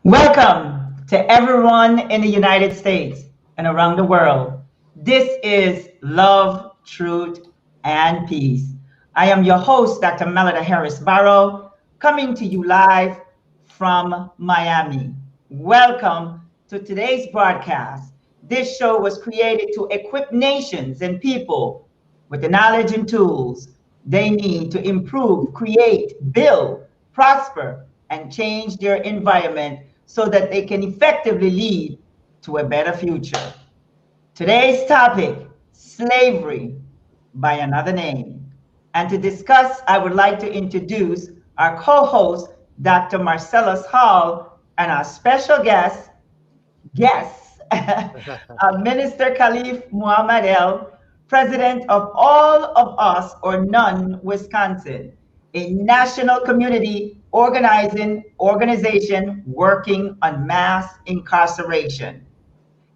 Welcome to everyone in the United States and around the world. This is Love, Truth, and Peace. I am your host, Dr. Melida Barrow, coming to you live from Miami. Welcome to today's broadcast. This show was created to equip nations and people with the knowledge and tools they need to improve, create, build, prosper, and change their environment so that they can effectively lead to a better future. Today's topic, slavery by another name. And to discuss, I would like to introduce our co-host, Dr. Marcellus Hall, and our special guest, Minister Caliph Muab-El, president of All of Us or None Wisconsin, a national community organization working on mass incarceration.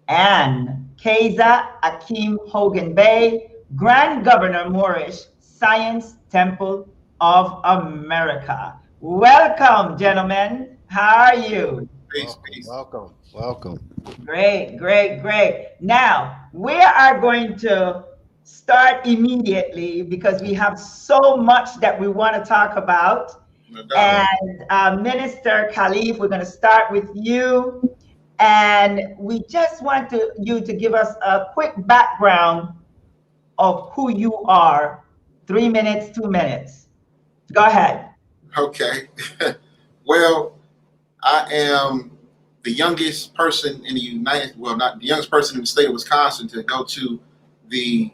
And Keza Akim Hogan Bay, Grand Governor Moorish Science Temple of America. Welcome, gentlemen. How are you? Peace. Welcome. Great. Now, we are going to start immediately because we have so much that we want to talk about. And Minister Caliph, we're going to start with you. And we just want you to give us a quick background of who you are. 3 minutes, 2 minutes. Go ahead. Okay. Well, I am the youngest person in the not the youngest person in the state of Wisconsin to go to the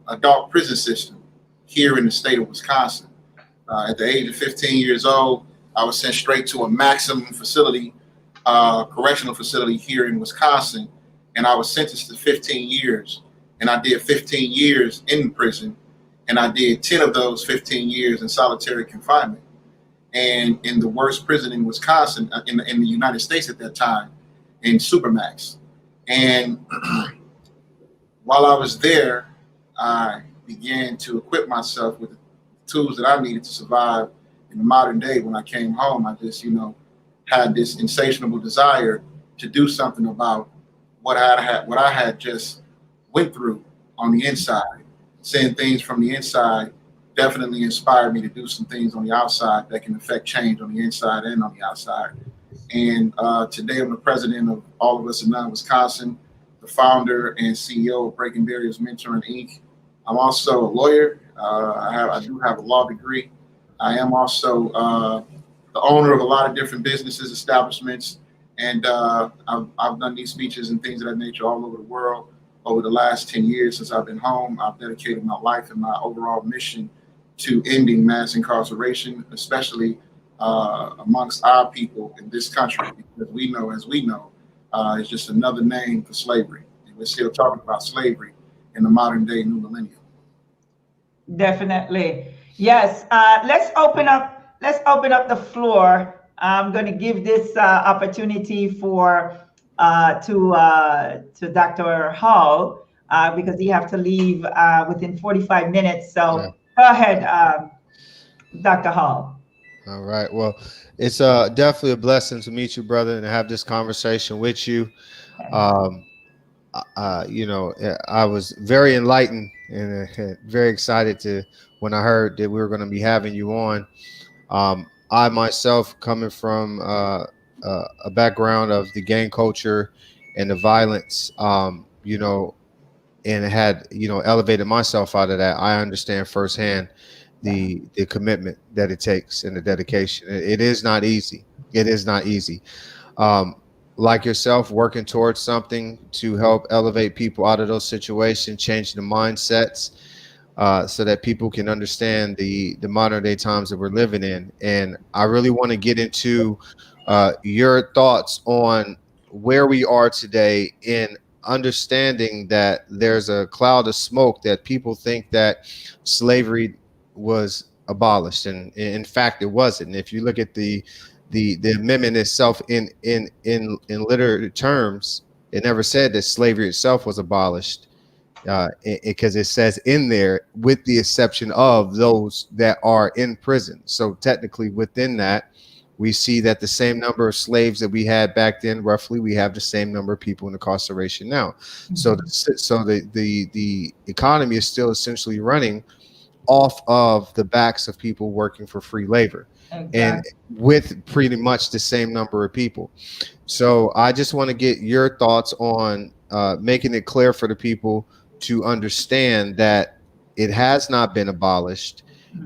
adult prison system here in the state of Wisconsin. At the age of 15 years old, I was sent straight to a maximum facility, correctional facility here in Wisconsin, and I was sentenced to 15 years. And I did 15 years in prison, and I did 10 of those 15 years in solitary confinement. And in the worst prison in Wisconsin, in the United States at that time, in Supermax. And while I was there, I began to equip myself with the tools that I needed to survive in the modern day. When I came home, I just, had this insatiable desire to do something about what I had just went through on the inside. Seeing things from the inside definitely inspired me to do some things on the outside that can affect change on the inside and on the outside. And today I'm the president of All of Us in None Wisconsin, the founder and CEO of Breaking Barriers Mentoring Inc. I'm also a lawyer. I do have a law degree. I am also the owner of a lot of different businesses, establishments, and I've done these speeches and things of that nature all over the world. Over the last 10 years since I've been home, I've dedicated my life and my overall mission to ending mass incarceration, especially amongst our people in this country, because as we know, it's just another name for slavery. And we're still talking about slavery in the modern day new millennium. Definitely. Yes. Let's open up the floor. I'm going to give this opportunity to Dr. Hall because he have to leave within 45 minutes. So yeah. Go ahead, Dr. Hall. All right. Well, it's definitely a blessing to meet you, brother, and to have this conversation with you. I was very enlightened and very excited when I heard that we were going to be having you on. I myself, coming from a background of the gang culture and the violence, and had, elevated myself out of that. I understand firsthand the commitment that it takes and the dedication. It is not easy. Like yourself, working towards something to help elevate people out of those situations, change the mindsets, so that people can understand the modern day times that we're living in. And I really want to get into your thoughts on where we are today in understanding that there's a cloud of smoke that people think that slavery was abolished, and in fact it wasn't. And if you look at the amendment itself in literary terms, it never said that slavery itself was abolished, because it says in there, with the exception of those that are in prison. So technically within that, We see that the same number of slaves that we had back then, roughly, we have the same number of people in incarceration now. So, the economy is still essentially running off of the backs of people working for free labor, and with pretty much the same number of people. So, I just want to get your thoughts on making it clear for the people to understand that it has not been abolished,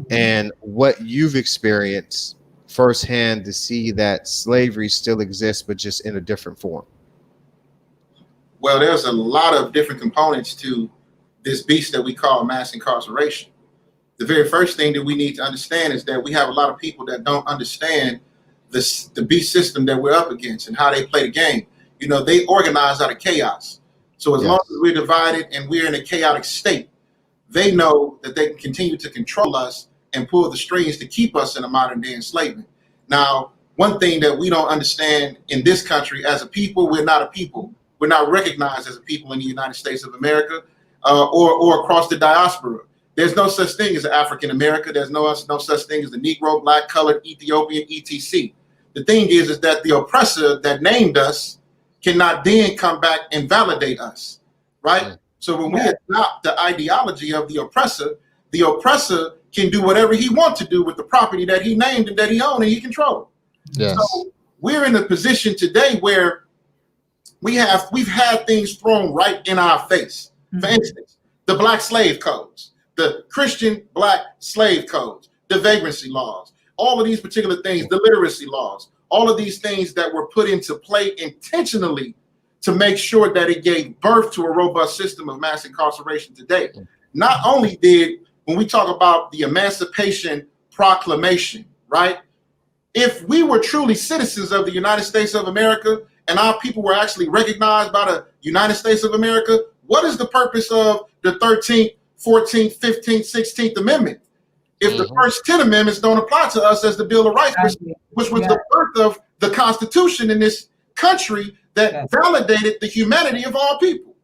and what you've experienced firsthand to see that slavery still exists, but just in a different form. Well, there's a lot of different components to this beast that we call mass incarceration. The very first thing that we need to understand is that we have a lot of people that don't understand the beast system that we're up against and how they play the game. You know, they organize out of chaos. So as long as we're divided and we're in a chaotic state, they know that they can continue to control us and pull the strings to keep us in a modern day enslavement. Now, one thing that we don't understand in this country, as a people, we're not a people. We're not recognized as a people in the United States of America or across the diaspora. There's no such thing as African America. There's no such thing as the Negro, Black, Colored, Ethiopian, etc. The thing is that the oppressor that named us cannot then come back and validate us, right? So when we adopt the ideology of the oppressor can do whatever he wants to do with the property that he named and that he owned and he controlled. Yes. So we're in a position today where we've had things thrown right in our face. For instance, the Black slave codes, the Christian Black slave codes, the vagrancy laws, all of these particular things, the literacy laws, all of these things that were put into play intentionally to make sure that it gave birth to a robust system of mass incarceration today. Not only did, when we talk about the Emancipation Proclamation, right? If we were truly citizens of the United States of America and our people were actually recognized by the United States of America, what is the purpose of the 13th, 14th, 15th, 16th Amendment? If the first 10 amendments don't apply to us as the Bill of Rights, which was the birth of the Constitution in this country that validated the humanity of all people,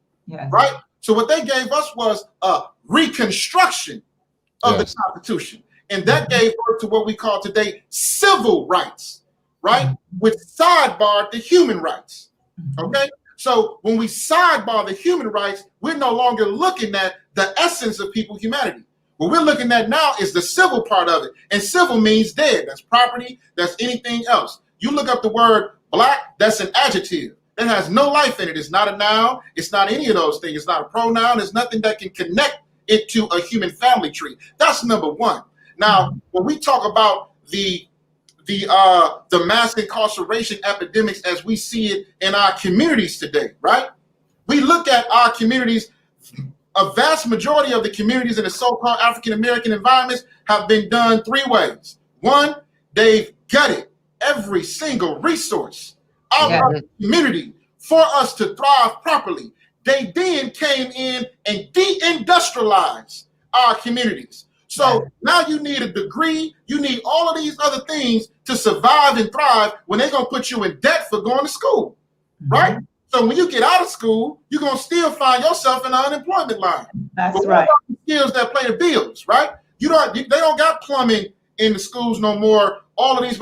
right? So what they gave us was a reconstruction of the Constitution. And that gave birth to what we call today civil rights, right? Which sidebarred the human rights, okay? So when we sidebar the human rights, we're no longer looking at the essence of people's humanity. What we're looking at now is the civil part of it. And civil means dead. That's property. That's anything else. You look up the word black, that's an adjective. That has no life in it. It's not a noun. It's not any of those things. It's not a pronoun. There's nothing that can connect it to a human family tree. That's number one. Now, when we talk about the mass incarceration epidemics as we see it in our communities today, right? We look at our communities. A vast majority of the communities in the so-called African-American environments have been done three ways. One, they've gutted every single resource out of the community for us to thrive properly. They then came in and de-industrialized our communities. So now you need a degree, you need all of these other things to survive and thrive when they're going to put you in debt for going to school, right? So when you get out of school, you're going to still find yourself in the unemployment line. That's right. The skills that pay the bills, right? They don't got plumbing in the schools no more. All of these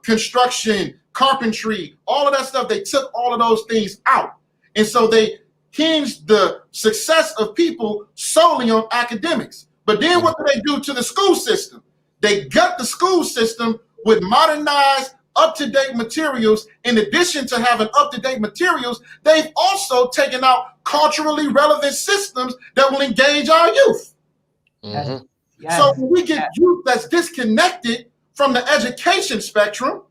construction, carpentry, all of that stuff, they took all of those things out. And so they hinged the success of people solely on academics. But then what do they do to the school system? They gut the school system with modernized, up-to-date materials. In addition to having up-to-date materials, they've also taken out culturally relevant systems that will engage our youth. So when we get youth that's disconnected from the education spectrum,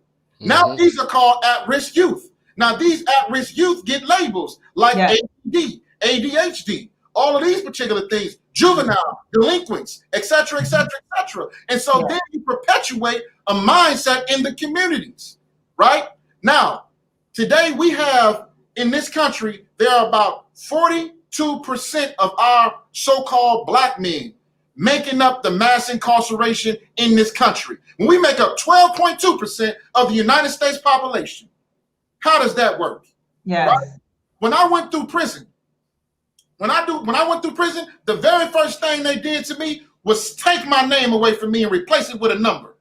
now these are called at-risk youth. Now these at-risk youth get labels like ADD, ADHD, all of these particular things, juvenile, delinquents, et cetera, et cetera, et cetera. And so then you perpetuate a mindset in the communities, right? Now, today we have in this country, there are about 42% of our so-called black men making up the mass incarceration in this country. When we make up 12.2% of the United States population, how does that work? Right? When I went through prison, when I went through prison, the very first thing they did to me was take my name away from me and replace it with a number.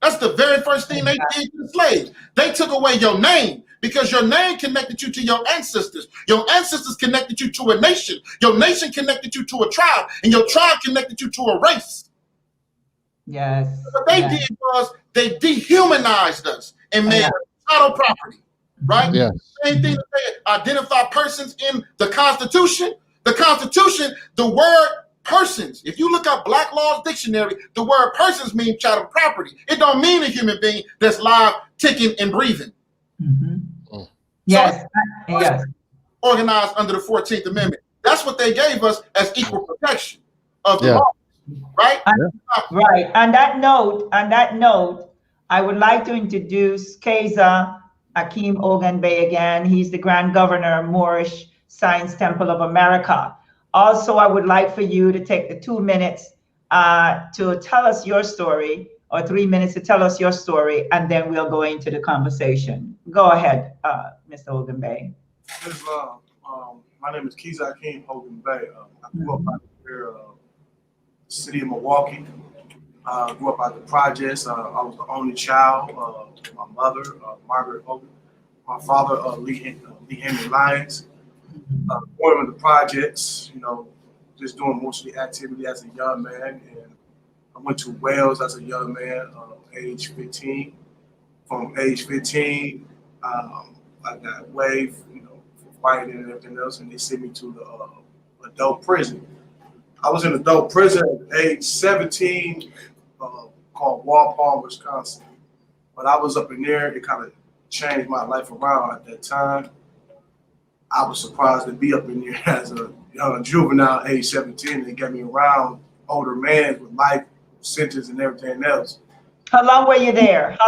That's the very first thing they did to the slaves. They took away your name because your name connected you to your ancestors. Your ancestors connected you to a nation. Your nation connected you to a tribe, and your tribe connected you to a race. Yes. What they did was they dehumanized us and made us chattel property, right? Yeah. Same thing that they identify persons in the Constitution. The Constitution, the word persons. If you look up Black Law's dictionary, the word persons means chattel property. It don't mean a human being that's live, ticking, and breathing. Yes. So, yes. Organized under the 14th Amendment. That's what they gave us as equal protection of the law, right? Right. On that note, I would like to introduce Keza Akeem Ogunbay again. He's the Grand Governor of Moorish Science Temple of America. Also, I would like for you to take the 2 minutes to tell us your story, or 3 minutes to tell us your story, and then we'll go into the conversation. Go ahead, Mr. Ogunbay. My name is Keza Akeem Ogunbay. I grew up out here, city of Milwaukee. Grew up out the projects. I was the only child. My mother, Margaret Hogan. My father, Lee Henry Lyons. Born in the projects, just doing mostly activity as a young man. And I went to Wales as a young man, age 15. From age 15, I got waived, for fighting and everything else, and they sent me to the adult prison. I was in adult prison at age 17, called Walpole, Wisconsin. But I was up in there. It kind of changed my life around at that time. I was surprised to be up in there as a young juvenile, age 17. They got me around older men with life sentence and everything else. How long were you there? At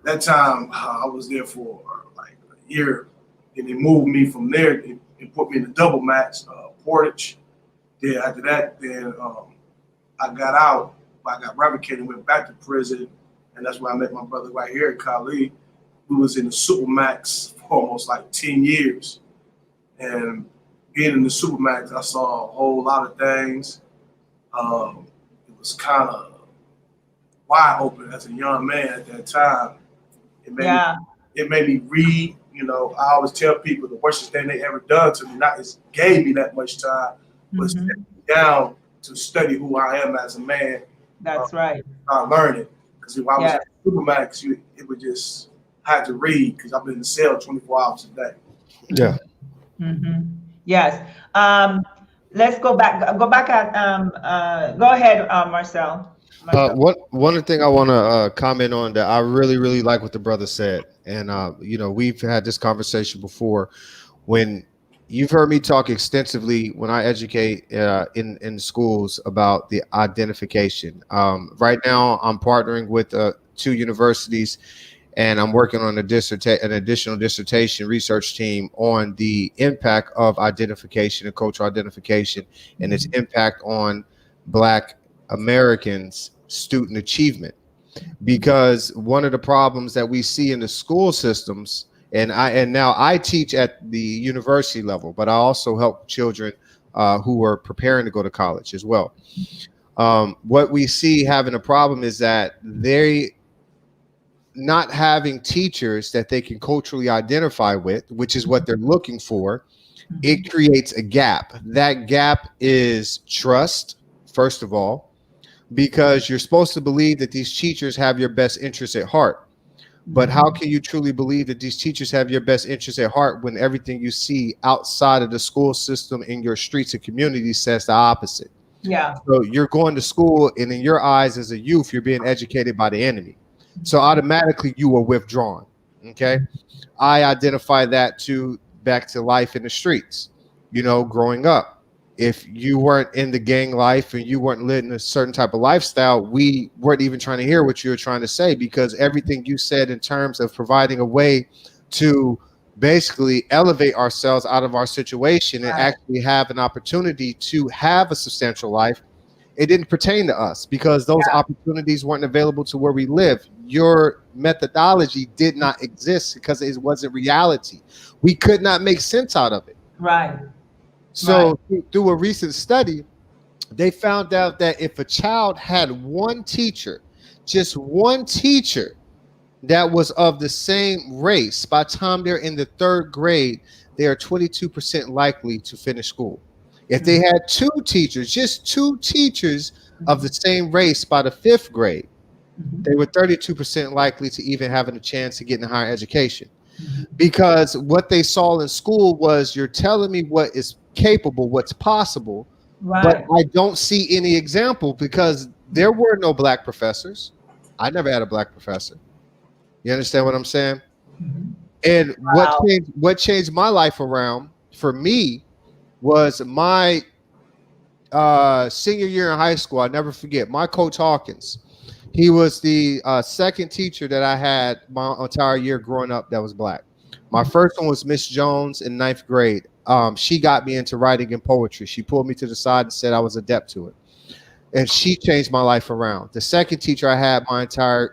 that time, I was there for like a year. And they moved me from there and put me in the double max, Portage. Then after that, I got out. I got revocated and went back to prison. And that's where I met my brother right here at Caliph. We was in the Supermax for almost like 10 years. And being in the Supermax, I saw a whole lot of things. It was kind of wide open as a young man at that time. It made me read. I always tell people the worst thing they ever done to me, not just gave me that much time, was sit me down to study who I am as a man. That's right. Start learning. Because if I was at Supermax, it would just have to read because I've been in the cell 24 hours a day. Yeah. Yes. Let's go back. Go ahead, Marcel. One thing I want to comment on that I really like what the brother said, and we've had this conversation before. When you've heard me talk extensively when I educate in schools about the identification. Right now, I'm partnering with 2 universities, and I'm working on an additional dissertation research team on the impact of identification and cultural identification and its impact on Black Americans' student achievement. Because one of the problems that we see in the school systems, and now I teach at the university level, but I also help children who are preparing to go to college as well. What we see having a problem is that they not having teachers that they can culturally identify with, which is what they're looking for. It creates a gap. That gap is trust, first of all, because you're supposed to believe that these teachers have your best interests at heart. But how can you truly believe that these teachers have your best interests at heart when everything you see outside of the school system in your streets and communities says the opposite? Yeah. So you're going to school, and in your eyes as a youth, you're being educated by the enemy. So automatically you were withdrawn. Okay. I identify that back to life in the streets, growing up. If you weren't in the gang life and you weren't living a certain type of lifestyle, we weren't even trying to hear what you were trying to say, because everything you said in terms of providing a way to basically elevate ourselves out of our situation and actually have an opportunity to have a substantial life, it didn't pertain to us because those opportunities weren't available to where we live. Your methodology did not exist because it wasn't reality. We could not make sense out of it. Right. So through a recent study, they found out that if a child had one teacher just one teacher that was of the same race, by the time they're in the 3rd grade, they are 22% likely to finish school. If they had 2 teachers, just 2 teachers of the same race by the 5th grade, they were 32% likely to even having a chance to get in higher education. Because what they saw in school was, you're telling me what is capable, what's possible, but I don't see any example, because there were no black professors. I never had a black professor. You understand what I'm saying? And what changed my life around for me was my senior year in high school. I never forget my coach Hawkins. He was the 2nd teacher that I had my entire year growing up that was black. My first one was Miss Jones in 9th grade. She got me into writing and poetry. She pulled me to the side and said I was adept to it. And she changed my life around. The 2nd teacher I had my entire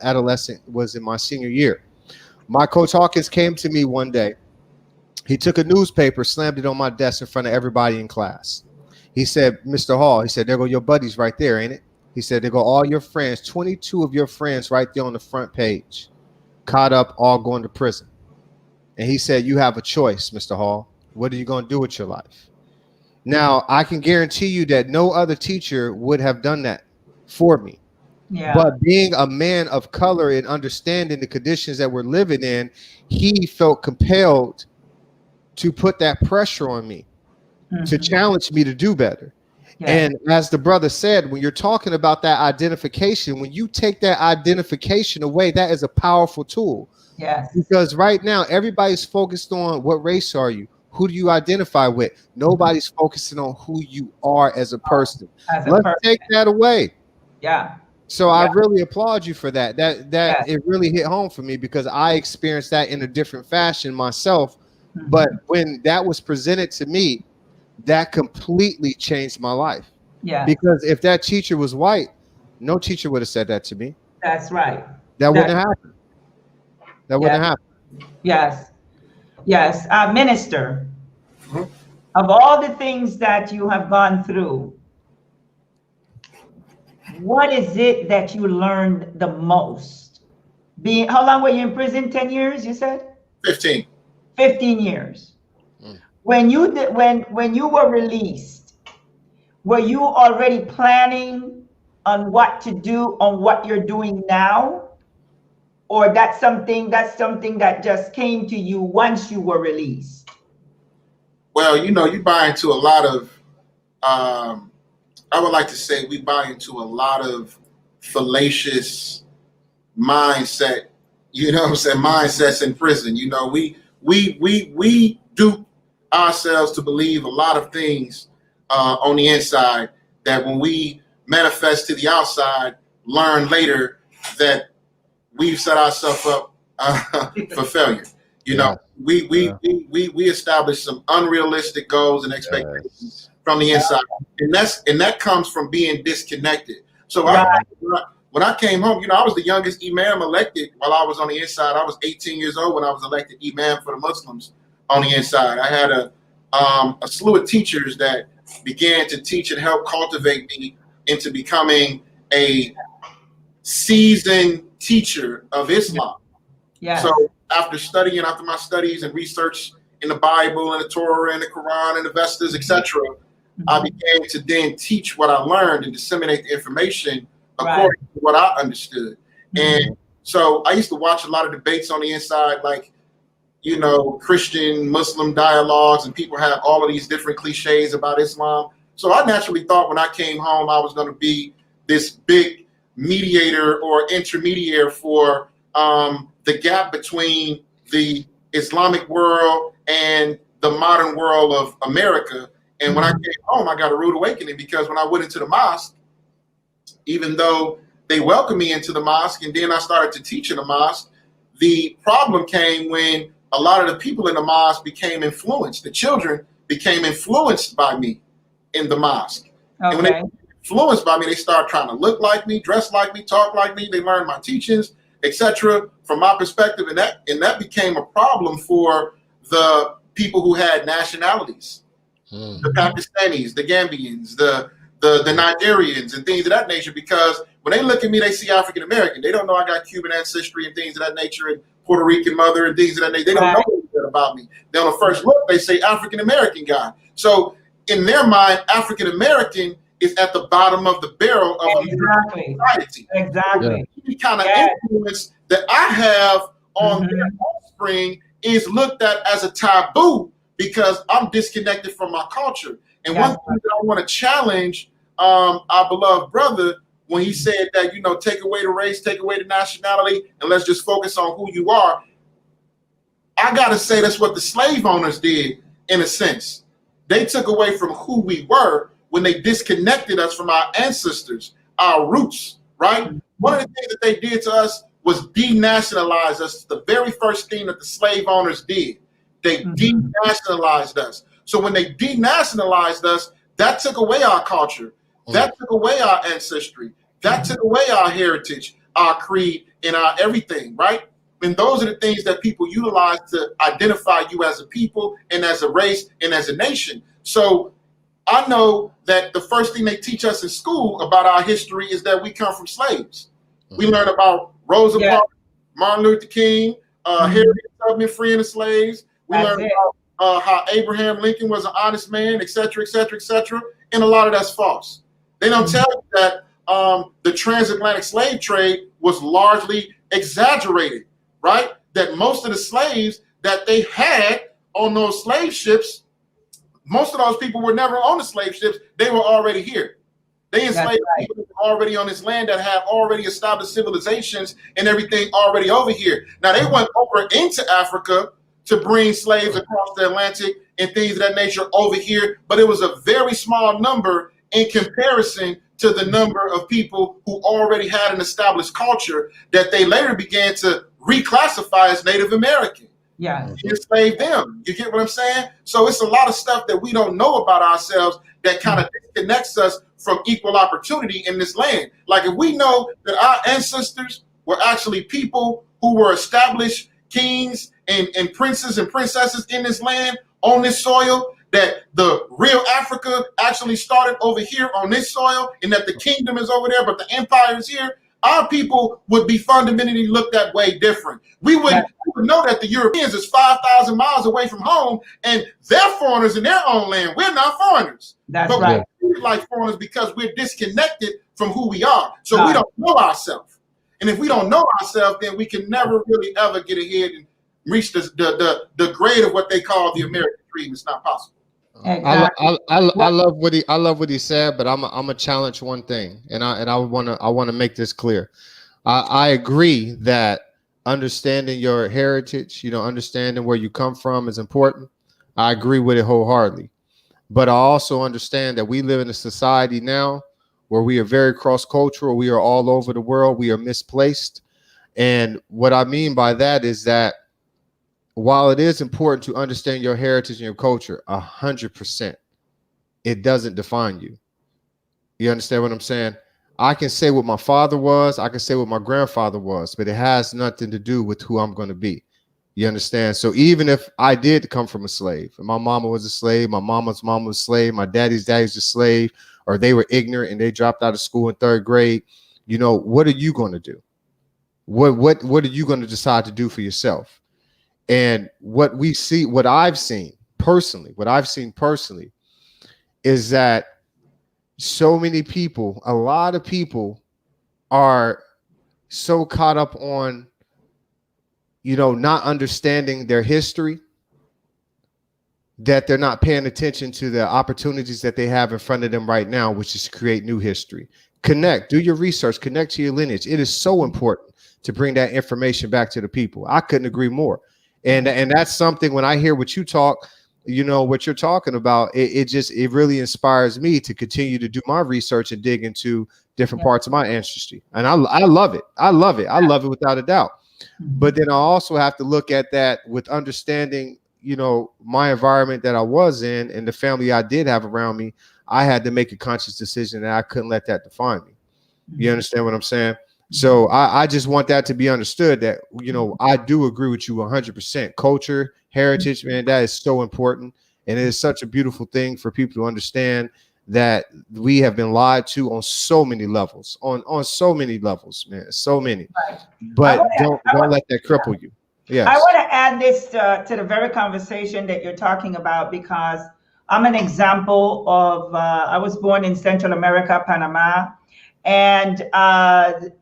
adolescent was in my senior year. My coach Hawkins came to me one day. He took a newspaper, slammed it on my desk in front of everybody in class. He said, Mr. Hall, he said, there go your buddies right there, ain't it? He said, there go all your friends, 22 of your friends right there on the front page, caught up, all going to prison. And he said, you have a choice, Mr. Hall. What are you going to do with your life? Now, I can guarantee you that no other teacher would have done that for me. Yeah. But being a man of color and understanding the conditions that we're living in, he felt compelled to put that pressure on me, to challenge me to do better. Yeah. And as the brother said, when you're talking about that identification, when you take that identification away, that is a powerful tool. Yes. Because right now, everybody's focused on what race are you? Who do you identify with? Nobody's focusing on who you are as a person. Let's take that away. Yeah. So I really applaud you for that. It really hit home for me, because I experienced that in a different fashion myself. But when that was presented to me, that completely changed my life. Yeah. Because if that teacher was white, no teacher would have said that to me. That's right. That wouldn't happen. That wouldn't happen. Yes. Yes. Minister, of all the things that you have gone through, what is it that you learned the most? How long were you in prison? 10 years, you said? 15. 15 years. When you were released, were you already planning on what to do, on what you're doing now? Or that's something that just came to you once you were released? Well, you buy into a lot of, I would like to say we buy into a lot of fallacious mindset, mindsets in prison. We dupe ourselves to believe a lot of things on the inside that when we manifest to the outside, learn later that we've set ourselves up for failure. We establish some unrealistic goals and expectations from the inside, and that comes from being disconnected. So when I came home, I was the youngest imam elected while I was on the inside. I was 18 years old when I was elected imam for the Muslims on the inside. I had a slew of teachers that began to teach and help cultivate me into becoming a seasoned teacher of Islam. Yes. So after my studies and research in the Bible and the Torah and the Quran and the Vestas, etc., I began to then teach what I learned and disseminate the information according to what I understood. And so I used to watch a lot of debates on the inside, like, Christian Muslim dialogues, and people have all of these different cliches about Islam. So I naturally thought when I came home, I was going to be this big mediator or intermediary for the gap between the Islamic world and the modern world of America. And when I came home, I got a rude awakening, because when I went into the mosque, even though they welcomed me into the mosque and then I started to teach in the mosque, the problem came when a lot of the people in the mosque became influenced. The children became influenced by me in the mosque. Okay. And when they influenced by me, they started trying to look like me, dress like me, talk like me. They learned my teachings, etc., from my perspective. And that became a problem for the people who had nationalities, the Pakistanis, the Gambians, the Nigerians, and things of that nature, because when they look at me, they see African American. They don't know I got Cuban ancestry and things of that nature, and Puerto Rican mother and things of that nature. They don't know anything about me. Then on the first look, they say African American guy. So in their mind, African American is at the bottom of the barrel of exactly. society. Exactly. The kind of influence that I have on their offspring is looked at as a taboo because I'm disconnected from my culture. And one thing that I want to challenge our beloved brother when he said that, you know, take away the race, take away the nationality, and let's just focus on who you are. I got to say that's what the slave owners did in a sense. They took away from who we were when they disconnected us from our ancestors, our roots, right? One of the things that they did to us was denationalize us. The very first thing that the slave owners did, they denationalized us. So when they denationalized us, that took away our culture. That took away our ancestry. That took away our heritage, our creed, and our everything, right? And those are the things that people utilize to identify you as a people and as a race and as a nation. So I know that the first thing they teach us in school about our history is that we come from slaves. We learn about Rosa Parks, Martin Luther King, Harriet Tubman freeing the slaves. We learn about how Abraham Lincoln was an honest man, et cetera, et cetera, et cetera. And a lot of that's false. They don't tell you that the transatlantic slave trade was largely exaggerated, right? That most of the slaves that they had on those slave ships, most of those people were never on the slave ships. They were already here. They enslaved people already on this land that have already established civilizations and everything already over here. Now, they went over into Africa to bring slaves across the Atlantic and things of that nature over here, but it was a very small number in comparison to the number of people who already had an established culture that they later began to reclassify as Native American. Yeah. Enslave them. You get what I'm saying? So it's a lot of stuff that we don't know about ourselves that kind of disconnects us from equal opportunity in this land. Like if we know that our ancestors were actually people who were established kings and princes and princesses in this land, on this soil, that the real Africa actually started over here on this soil, and that the kingdom is over there, but the empire is here, our people would be fundamentally looked at way different. We would know that the Europeans is 5,000 miles away from home, and they're foreigners in their own land. We're not foreigners. That's but right. we're treated like foreigners because we're disconnected from who we are. So we don't know ourselves. And if we don't know ourselves, then we can never really ever get ahead and reach the grade of what they call the American dream. It's not possible. Exactly. I love what he said, but I'm a challenge one thing, and I want to make this clear. I agree that understanding your heritage, you know, understanding where you come from is important. I agree with it wholeheartedly, but I also understand that we live in a society now where we are very cross-cultural. We are all over the world. We are misplaced, and what I mean by that is that while it is important to understand your heritage and your culture 100%, it doesn't define you. You understand what I'm saying? I can say what my father was, I can say what my grandfather was, but it has nothing to do with who I'm going to be. You understand? So even if I did come from a slave, and my mama was a slave, my mama's mom was a slave, my daddy's daddy's a slave, or they were ignorant and they dropped out of school in 3rd grade, you know, what are you going to do? What are you going to decide to do for yourself? And what I've seen personally is that so many people, a lot of people are so caught up on, you know, not understanding their history that they're not paying attention to the opportunities that they have in front of them right now, which is to create new history. Connect, do your research, connect to your lineage. It is so important to bring that information back to the people. I couldn't agree more. And that's something when I hear what you talk, you know, what you're talking about, it really inspires me to continue to do my research and dig into different parts of my ancestry. And I love it. I love it without a doubt. But then I also have to look at that with understanding, you know, my environment that I was in and the family I did have around me. I had to make a conscious decision that I couldn't let that define me. You understand what I'm saying? So I just want that to be understood that, you know, I do agree with you 100%. Culture, heritage, man, that is so important. And it is such a beautiful thing for people to understand that we have been lied to on so many levels, on so many levels, man, so many. Right. But don't let that cripple you. Yes. I want to add this to the very conversation that you're talking about, because I'm an example of, I was born in Central America, Panama. And,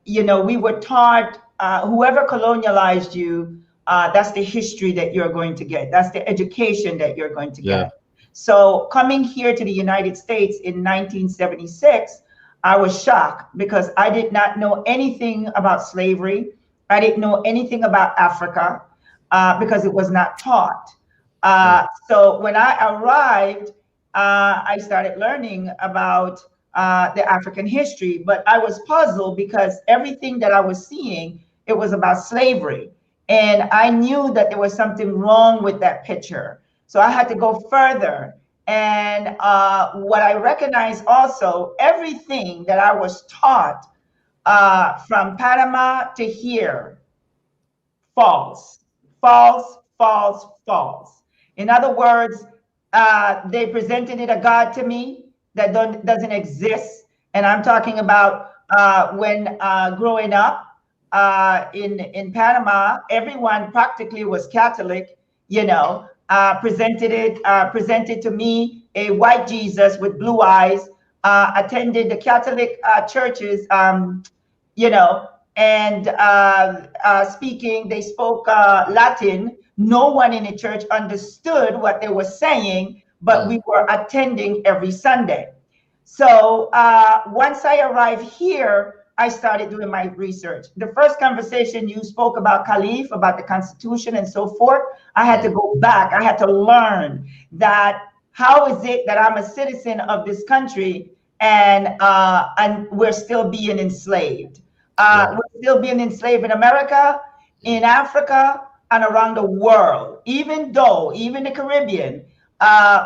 you know, we were taught, whoever colonialized you, that's the history that you're going to get. That's the education that you're going to get. So coming here to the United States in 1976, I was shocked because I did not know anything about slavery. I didn't know anything about Africa. Because it was not taught. So when I arrived, I started learning about the African history, but I was puzzled because everything that I was seeing, it was about slavery. And I knew that there was something wrong with that picture. So I had to go further. And what I recognized also, everything that I was taught from Panama to here, false. False, false, false. In other words, they presented it a God to me that doesn't exist. And I'm talking about when growing up in Panama, everyone practically was Catholic, you know, presented to me a white Jesus with blue eyes, attended the Catholic churches, you know, and they spoke Latin. No one in the church understood what they were saying, but we were attending every Sunday. So once I arrived here, I started doing my research. The first conversation you spoke about Caliph, about the Constitution and so forth, I had to go back. I had to learn that how is it that I'm a citizen of this country and we're still being enslaved? We're still being enslaved in America, in Africa, and around the world. Even the Caribbean,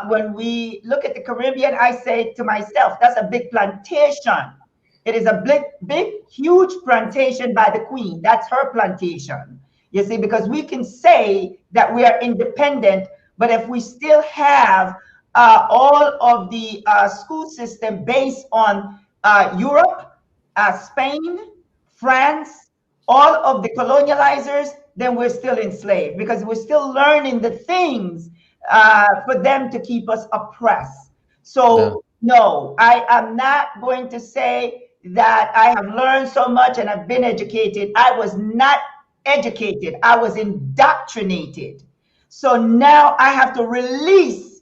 when we look at the Caribbean, I say to myself, that's a big plantation. It is a big, huge plantation by the Queen. That's her plantation. You see, because we can say that we are independent, but if we still have all of the school system based on Europe, Spain, France, all of the colonializers, then we're still enslaved because we're still learning the things for them to keep us oppressed. So no, I am not going to say that I have learned so much and I've been educated. I was not educated. I was indoctrinated. So now I have to release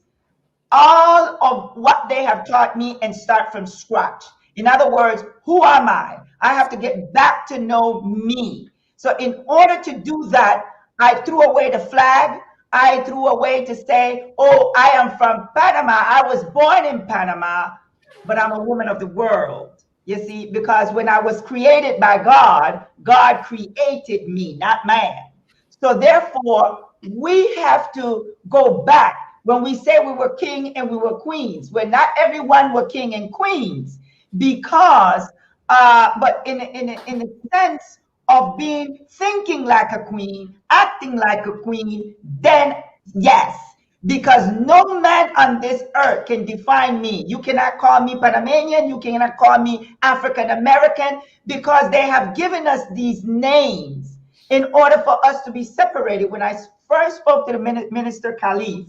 all of what they have taught me and start from scratch. In other words, who am I? I have to get back to know me. So in order to do that, I threw away the flag. I threw away to say, oh, I am from Panama. I was born in Panama, but I'm a woman of the world. You see, because when I was created by God, God created me, not man. So therefore, we have to go back. When we say we were king and we were queens, when not everyone were king and queens, because, but in the sense of thinking like a queen, acting like a queen, then yes, because no man on this earth can define me. You cannot call me Panamanian, you cannot call me African American, because they have given us these names in order for us to be separated. When I first spoke to the minister Caliph,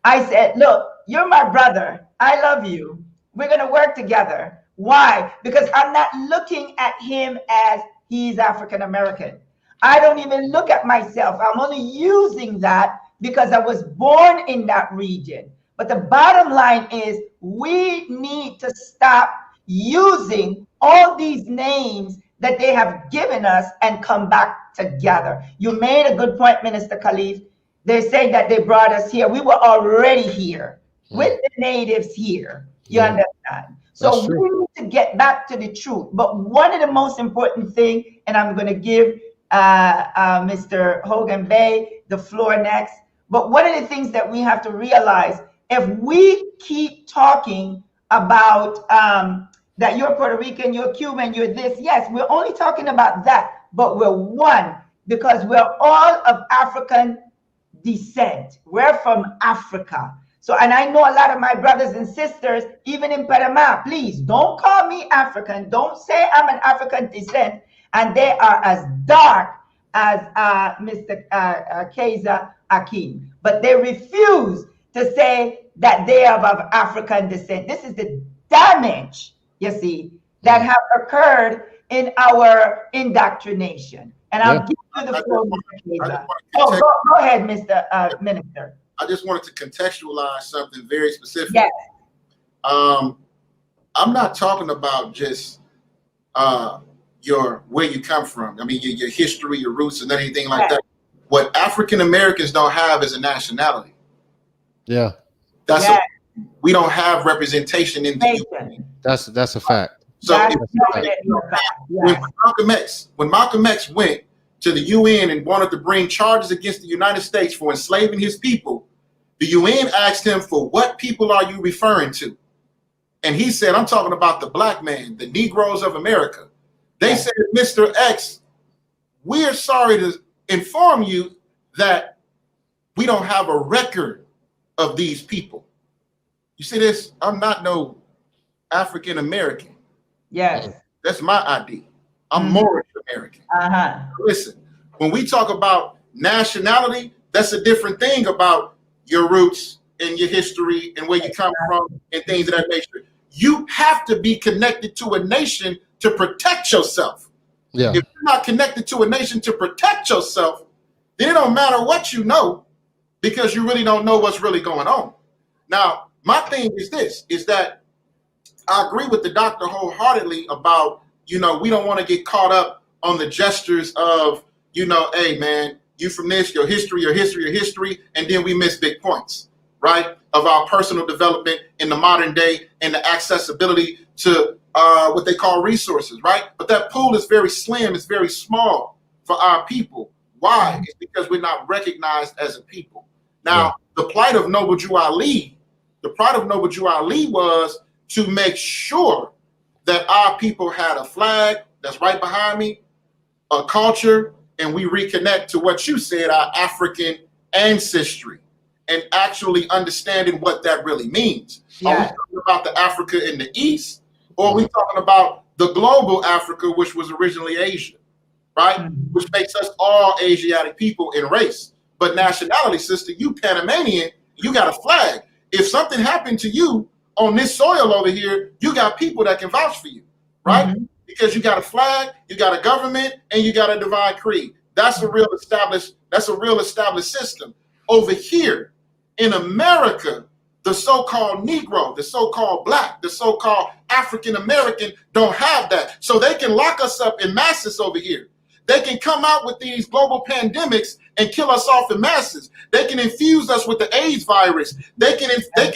I said, look, you're my brother. I love you. We're going to work together. Why? Because I'm not looking at him as he's African American. I don't even look at myself. I'm only using that because I was born in that region. But the bottom line is we need to stop using all these names that they have given us and come back together. You made a good point, Minister Caliph. They say that they brought us here. We were already here with the natives here. You understand? So we need to get back to the truth. But one of the most important things, and I'm going to give Mr. Hogan Bay the floor next. But one of the things that we have to realize, if we keep talking about that you're Puerto Rican, you're Cuban, you're this, yes, we're only talking about that, but we're one because we're all of African descent. We're from Africa. So, and I know a lot of my brothers and sisters, even in Panama, please don't call me African. Don't say I'm an African descent. And they are as dark as Mr. Kaiser Akeem. But they refuse to say that they are of African descent. This is the damage, you see, that have occurred in our indoctrination. And I'll give you the floor, Mr. Kaiser. Oh, go ahead, Mr. Minister. I just wanted to contextualize something very specific. Yes. I'm not talking about just where you come from. I mean, your history, your roots, and anything like that. What African Americans don't have is a nationality. Yeah, we don't have representation in the UN. That's a fact. So when Malcolm X went to the UN and wanted to bring charges against the United States for enslaving his people, the UN asked him, for what people are you referring to? And he said, I'm talking about the black man, the Negroes of America. They said, Mr. X, we're sorry to inform you that we don't have a record of these people. You see this? I'm not no African American. Yes. That's my ID. I'm Moorish American. Listen, when we talk about nationality, that's a different thing about your roots and your history and where you come from and things of that nature. You have to be connected to a nation to protect yourself. Yeah. If you're not connected to a nation to protect yourself, then it don't matter what you know, because you really don't know what's really going on. Now, my thing is this, is that I agree with the doctor wholeheartedly about, we don't want to get caught up on the gestures of, hey, man, you from this, your history, and then we miss big points, right, of our personal development in the modern day and the accessibility to what they call resources, right? But that pool is very slim, it's very small for our people. Why? It's because we're not recognized as a people. Now, the plight of Noble Drew Ali, was to make sure that our people had a flag that's right behind me, a culture, and we reconnect to what you said, our African ancestry, and actually understanding what that really means. Are we talking about the Africa in the East, or are we talking about the global Africa, which was originally Asia, right? Which makes us all Asiatic people in race. But nationality, sister, you Panamanian, you got a flag. If something happened to you on this soil over here, you got people that can vouch for you, right? Because you got a flag, you got a government, and you got a divine creed. That's a real established system. Over here in America, the so-called Negro, the so-called Black, the so-called African American don't have that. So they can lock us up in masses over here. They can come out with these global pandemics and kill us off in masses. They can infuse us with the AIDS virus. They can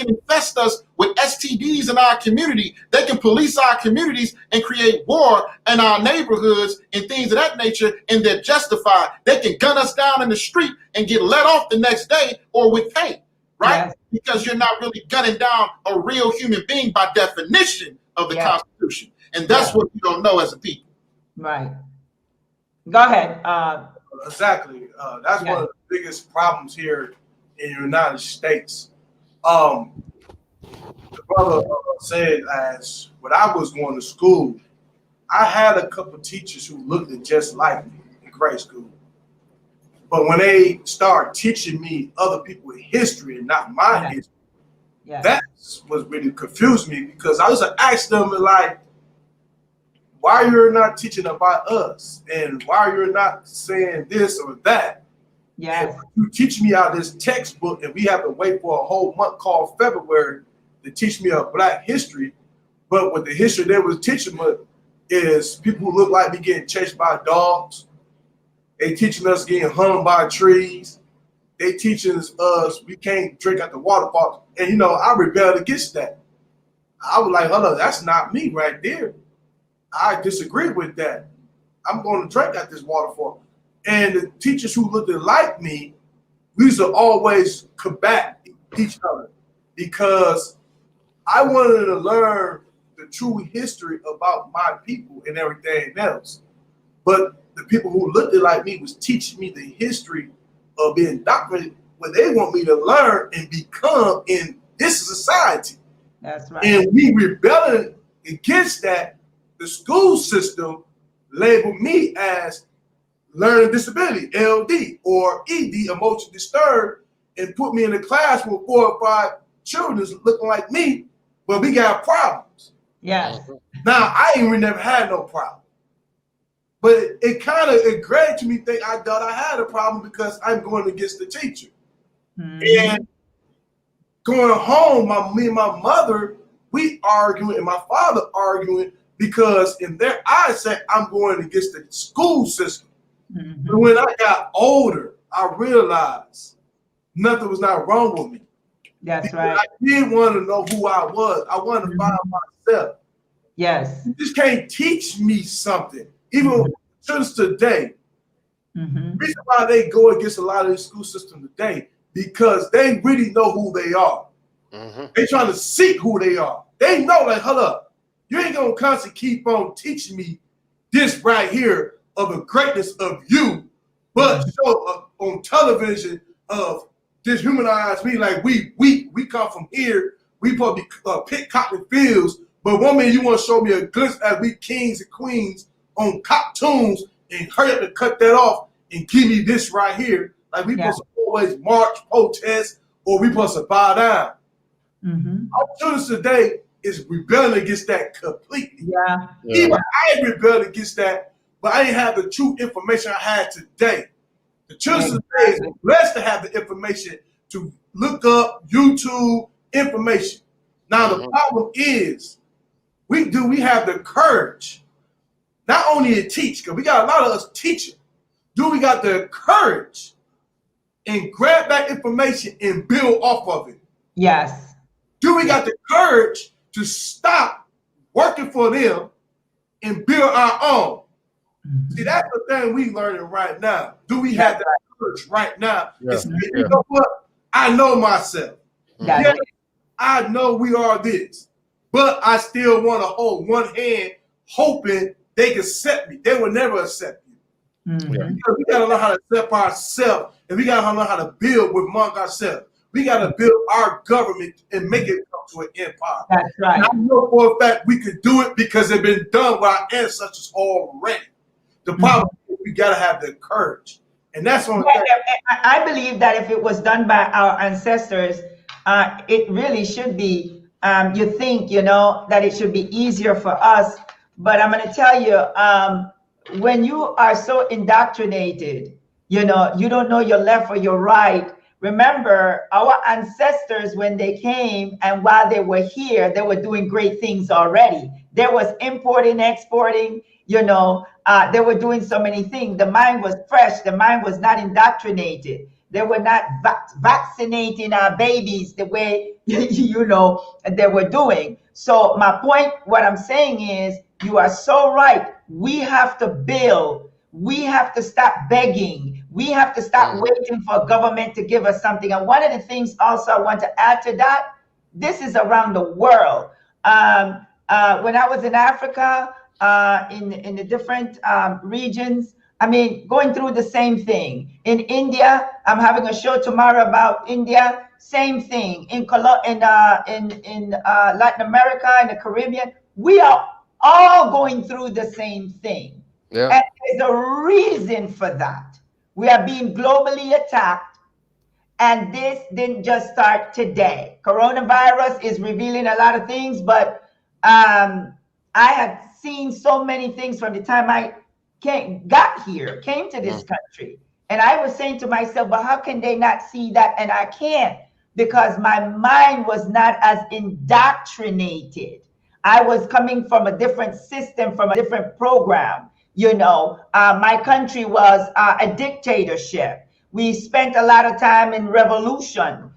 infest us with STDs in our community. They can police our communities and create war in our neighborhoods and things of that nature, and they're justified. They can gun us down in the street and get let off the next day or with pay, right? Because you're not really gunning down a real human being by definition of the Constitution. And that's what you don't know as a people. Right. Go ahead. Exactly. That's one of the biggest problems here in the United States. The brother said, as when I was going to school, I had a couple teachers who looked just like me in grade school. But when they start teaching me other people's history and not my history, that's what really confused me, because I used to ask them, like, why you're not teaching about us, and why you're not saying this or that. You teach me out of this textbook, and we have to wait for a whole month called February to teach me a Black history. But with the history they was teaching me is people who look like me getting chased by dogs. They teaching us getting hung by trees. They teaching us we can't drink at the waterfall. And I rebelled against that. I was like, hold on, that's not me right there. I disagree with that. I'm going to drink at this waterfall. And the teachers who looked like me, we used to always combat each other, because I wanted to learn the true history about my people and everything else. But the people who looked like me was teaching me the history of being indoctrinated what they want me to learn and become in this society. That's right. And we rebelling against that. The school system labeled me as learning disability, LD, or ED, emotion disturbed, and put me in a class with 4 or 5 children looking like me, but we got problems. Yes. Now, I ain't really never had no problem. But it kind of ingrained to me think I thought I had a problem because I'm going against the teacher. And going home, me and my mother, we arguing, and my father arguing, because in their eyesight, I'm going against the school system. But when I got older, I realized nothing was not wrong with me. That's because right. I did want to know who I was. I wanted to find myself. Yes. You just can't teach me something. Even students today, the reason why they go against a lot of the school system today, because they really know who they are. They trying to seek who they are. They know, like, hold up, you ain't gonna constantly keep on teaching me this right here of the greatness of you, but show on television of dehumanize me like we come from here, we probably pick cotton fields, but one minute you want to show me a glimpse as we kings and queens on cartoons and hurry up and cut that off and give me this right here, like we supposed to always march, protest, or we supposed to bow down. Our students today is rebelling against that completely. Even I rebelled against that, but I didn't have the true information I had today. The children today is blessed to have the information to look up YouTube information. Now the problem is, we have the courage not only to teach, because we got a lot of us teaching. Do we got the courage and grab that information and build off of it? Yes. Do we got the courage to stop working for them and build our own? See, that's the thing we learning right now. Do we have that courage right now? You know what? I know myself. Yes, I know we are this, but I still want to hold one hand, hoping they can accept me. They will never accept you. Because we got to learn how to accept ourselves, and we got to learn how to build among ourselves. We got to build our government and make it come to an empire. That's right. And I know for a fact we could do it because it's been done by our ancestors already. The problem is we got to have the courage. And that's what I believe that if it was done by our ancestors, it really should be, you think, that it should be easier for us. But I'm going to tell you, when you are so indoctrinated, you don't know your left or your right. Remember, our ancestors, when they came and while they were here, they were doing great things already. There was importing, exporting, they were doing so many things. The mind was fresh. The mind was not indoctrinated. They were not vaccinating our babies the way, they were doing. So my point, what I'm saying is, you are so right. We have to build. We have to stop begging. We have to stop waiting for government to give us something. And one of the things also I want to add to that, this is around the world. When I was in Africa, in the different regions, going through the same thing. In India, I'm having a show tomorrow about India. Same thing. In Latin America, in the Caribbean, we are all going through the same thing. And there's a reason for that. We are being globally attacked, and this didn't just start today. Coronavirus is revealing a lot of things, but I have seen so many things from the time I came to this country. And I was saying to myself, but how can they not see that? And I can't, because my mind was not as indoctrinated. I was coming from a different system, from a different program. My country was a dictatorship. We spent a lot of time in revolution,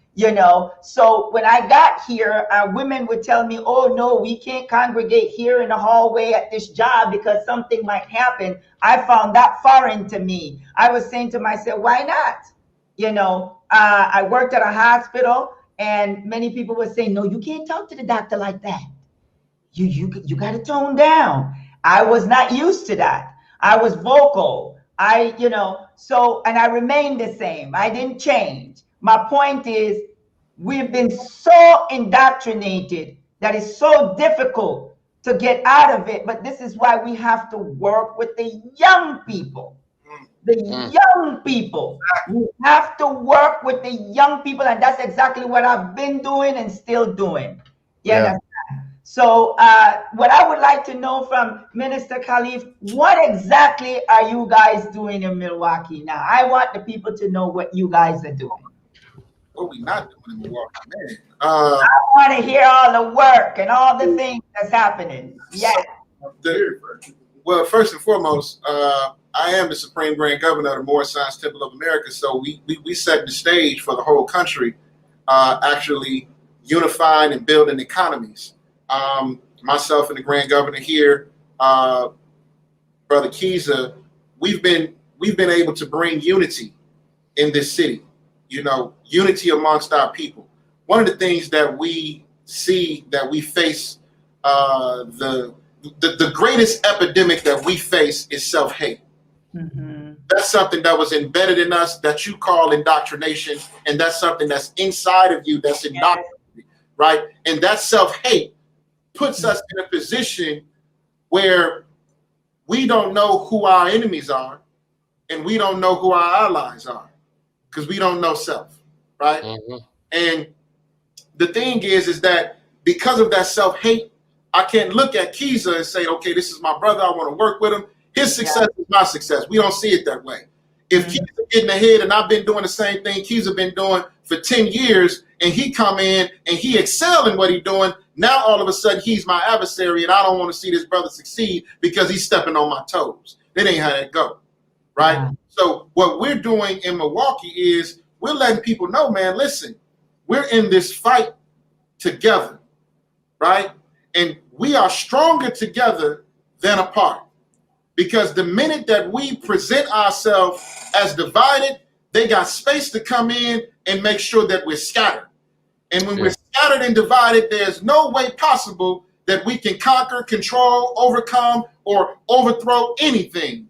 So when I got here, women would tell me, oh, no, we can't congregate here in the hallway at this job because something might happen. I found that foreign to me. I was saying to myself, why not? I worked at a hospital, and many people were saying, no, you can't talk to the doctor like that. You got to tone down. I was not used to that. I was vocal. And I remain the same. I didn't change. My point is, we've been so indoctrinated that it's so difficult to get out of it. But this is why we have to work with the young people. The young people. We have to work with the young people, and that's exactly what I've been doing and still doing. Yeah. So what I would like to know from Minister Caliph, what exactly are you guys doing in Milwaukee now? I want the people to know what you guys are doing. What we not doing in Milwaukee, man? I want to hear all the work and all the things that's happening. Yeah. Well, first and foremost, I am the Supreme Grand Governor of the Moorish Science Temple of America, so we set the stage for the whole country, actually unifying and building economies. Myself and the Grand Governor here, Brother Kiza, we've been able to bring unity in this city. Unity amongst our people. One of the things that we see that we face, the greatest epidemic that we face is self-hate. That's something that was embedded in us that you call indoctrination, and that's something that's inside of you that's indoctrinated, right? And that self-hate puts us in a position where we don't know who our enemies are and we don't know who our allies are because we don't know self, right? And the thing is that because of that self-hate, I can't look at Kiza and say, okay, this is my brother, I want to work with him. His success is my success. We don't see it that way. If Kiza getting ahead and I've been doing the same thing Kiza been doing for 10 years and he come in and he excel in what he's doing, now all of a sudden he's my adversary and I don't want to see this brother succeed because he's stepping on my toes. That ain't how that go, right? So what we're doing in Milwaukee is we're letting people know, man, listen, we're in this fight together, right? And we are stronger together than apart. Because the minute that we present ourselves as divided, they got space to come in and make sure that we're scattered. And when we're scattered and divided, there's no way possible that we can conquer, control, overcome, or overthrow anything.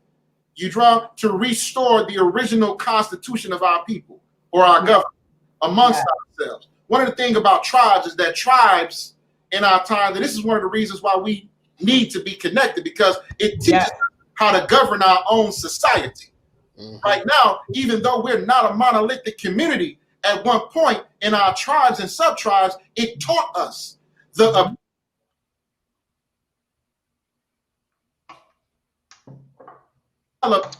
You try to restore the original constitution of our people or our government amongst ourselves. One of the things about tribes is that tribes in our time, and this is one of the reasons why we need to be connected, because it teaches us how to govern our own society. Right now, even though we're not a monolithic community, at one point in our tribes and sub-tribes, it taught us the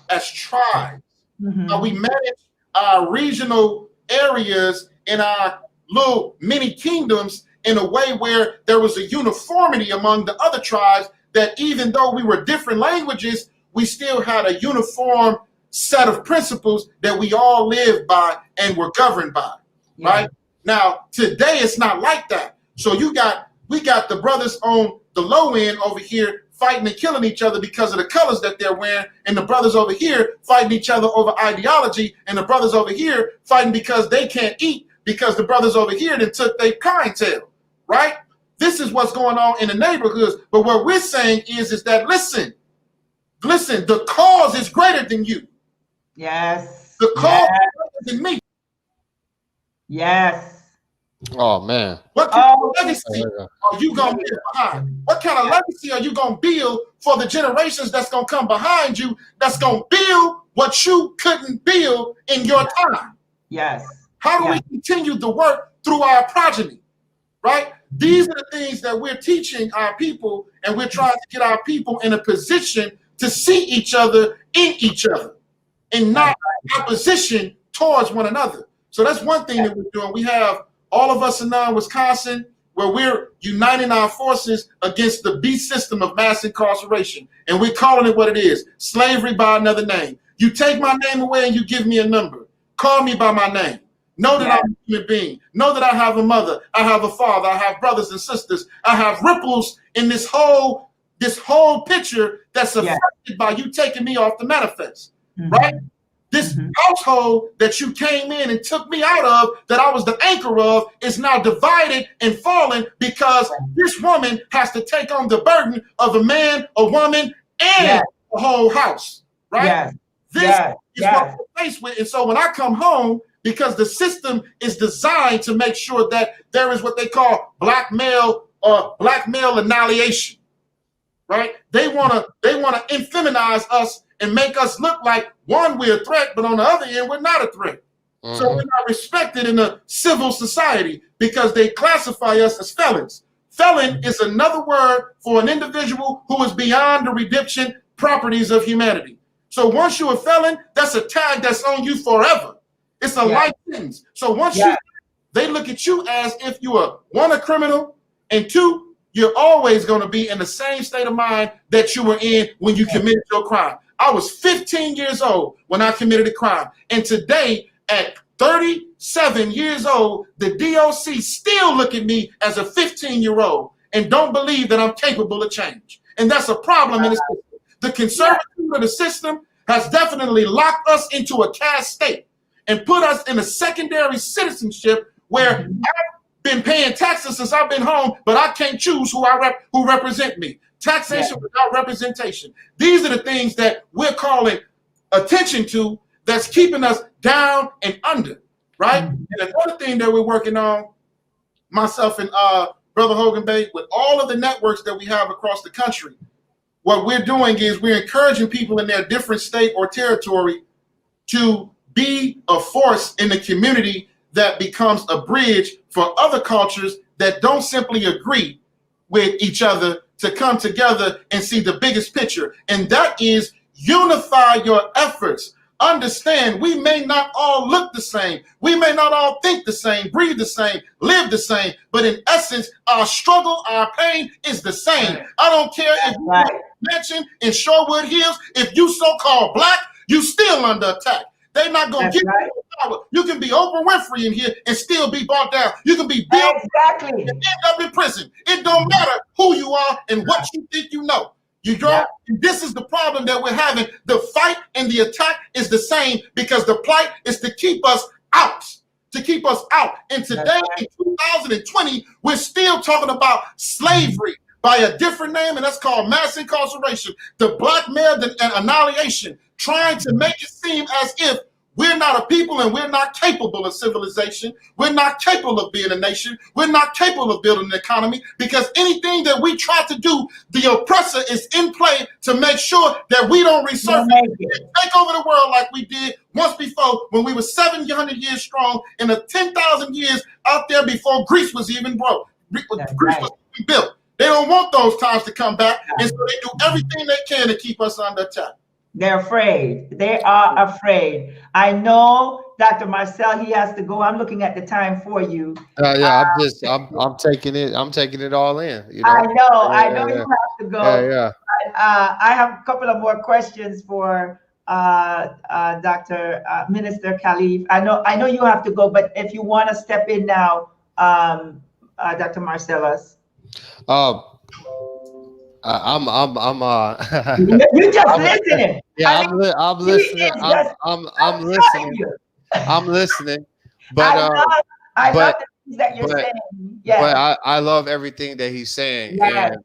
as tribes. How we manage our regional areas in our little mini kingdoms in a way where there was a uniformity among the other tribes, that even though we were different languages, we still had a uniform set of principles that we all lived by and were governed by, right? Now, today it's not like that. So we got the brothers on the low end over here fighting and killing each other because of the colors that they're wearing, and the brothers over here fighting each other over ideology, and the brothers over here fighting because they can't eat because the brothers over here then took their clientele, right? This is what's going on in the neighborhoods. But what we're saying is that, listen, the cause is greater than you. Yes. The cause is greater than me. Yes. Oh, man. What kind of legacy are you going to leave behind? What kind of legacy are you going to build for the generations that's going to come behind you, that's going to build what you couldn't build in your time? Yes. How do we continue the work through our progeny, right? These are the things that we're teaching our people, and we're trying to get our people in a position to see each other in each other and not opposition towards one another. So that's one thing that we're doing. We have all of us in Wisconsin, where we're uniting our forces against the beast system of mass incarceration. And we're calling it what it is, slavery by another name. You take my name away and you give me a number. Call me by my name. Know that I'm a human being. Know that I have a mother. I have a father. I have brothers and sisters. I have ripples in this whole picture that's affected by you taking me off the manifest, right? This household that you came in and took me out of, that I was the anchor of, is now divided and fallen because this woman has to take on the burden of a man, a woman, and the whole house, right? This is what we're faced with. And so when I come home, because the system is designed to make sure that there is what they call blackmail or blackmail annihilation, right? They want to infeminize us and make us look like, one, we're a threat, but on the other end, we're not a threat. So we're not respected in a civil society because they classify us as felons. Felon is another word for an individual who is beyond the redemption properties of humanity. So once you're a felon, that's a tag that's on you forever. It's a life sentence. So once they look at you as if you are, one, a criminal, and two, you're always going to be in the same state of mind that you were in when you committed your crime. I was 15 years old when I committed a crime. And today, at 37 years old, the DOC still look at me as a 15-year-old and don't believe that I'm capable of change. And that's a problem in the system. The conservatism of the system has definitely locked us into a caste state and put us in a secondary citizenship where I've been paying taxes since I've been home, but I can't choose who represent me. Taxation without representation. These are the things that we're calling attention to that's keeping us down and under, right? And another thing that we're working on, myself and Brother Hogan Bay, with all of the networks that we have across the country, what we're doing is we're encouraging people in their different state or territory to be a force in the community that becomes a bridge for other cultures that don't simply agree with each other to come together and see the biggest picture. And that is unify your efforts. Understand, we may not all look the same. We may not all think the same, breathe the same, live the same. But in essence, our struggle, our pain is the same. I don't care if you mention in Shorewood Hills, if you so-called black, you still under attack. They're not going to give you power. You can be Oprah Winfrey in here and still be brought down. You can be Bill and end up in prison. It don't matter who you are and what you think you know. You know, this is the problem that we're having. The fight and the attack is the same because the plight is to keep us out. To keep us out. And today in 2020, we're still talking about slavery by a different name, and that's called mass incarceration. The blackmail and annihilation, trying to make it seem as if we're not a people and we're not capable of civilization. We're not capable of being a nation. We're not capable of building an economy because anything that we try to do, the oppressor is in play to make sure that we don't resurface and take over the world like we did once before when we were 700 years strong and 10,000 years out there before Greece was even broke. Greece was even built. They don't want those times to come back, and so they do everything they can to keep us under attack. They're afraid. They are afraid. I know, Dr. Marcel, he has to go. I'm looking at the time for you. I'm taking it. I'm taking it all in. You know? I know you have to go. I have a couple of more questions for Dr. Minister Caliph. I know you have to go, but if you want to step in now, Dr. Marcellus. I'm You're just listening. Yeah, I'm listening. I'm listening. I'm listening. But I love the things that you're saying. Yes. But I love everything that he's saying. Yes.